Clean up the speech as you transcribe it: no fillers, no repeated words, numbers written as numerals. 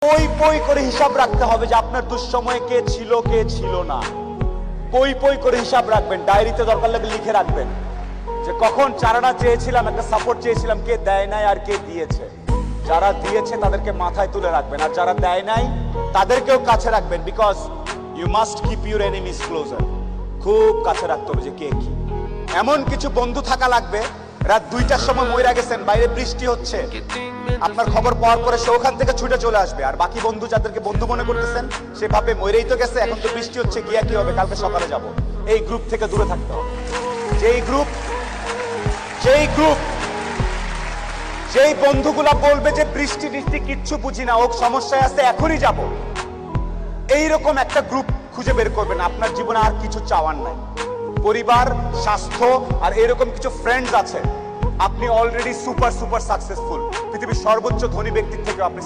পই পই করে হিসাব রাখতে হবে যে আপনার দুঃসময়ে কে ছিল না। পই পই করে হিসাব রাখবেন, ডায়েরিতে দরকার লাগলে লিখে রাখবেন যে কখন চারানা চেয়েছিলাম, একটা সাপোর্ট চেয়েছিলাম, কে দেয় নাই আর কে দিয়েছে। যারা দিয়েছে তাদেরকে মাথায় তুলে রাখবেন, আর যারা দেয় নাই তাদেরকেও কাছে রাখবেন। Because you must keep your enemies closer. খুব কাছে রাখতে হবে যে কে কি। এমন কিছু বন্ধু থাকা লাগবে, রাত 2টার সময় মইরা গেছেন, বাইরে বৃষ্টি হচ্ছে, আপনার খবর পাওয়ার পরে সে ওখান থেকে ছুটে চলে আসবে। আর বাকি বন্ধু যাদেরকে বন্ধু মনে করতেছেন সে ভাবে মইরেই তো গেছে, এখন তো বৃষ্টি হচ্ছে, গিয়া কি হবে, কালকে সকালে যাব। এই গ্রুপ থেকে দূরে থাকতে হবে। যেই বন্ধুগুলা বলবে যে বৃষ্টি টিষ্টি কিচ্ছু বুঝি না, ও সমস্যায় আছে, এখনই যাব, এইরকম একটা গ্রুপ খুঁজে বের করবেন। আপনার জীবনে আর কিছু চাওয়ার নাই, পরিবার, স্বাস্থ্য আর এরকম কিছু ফ্রেন্ডস আছে, আপনি অলরেডি সুপার সাকসেসফুল। পৃথিবীর সর্বোচ্চ ধনী ব্যক্তির থেকে আপনি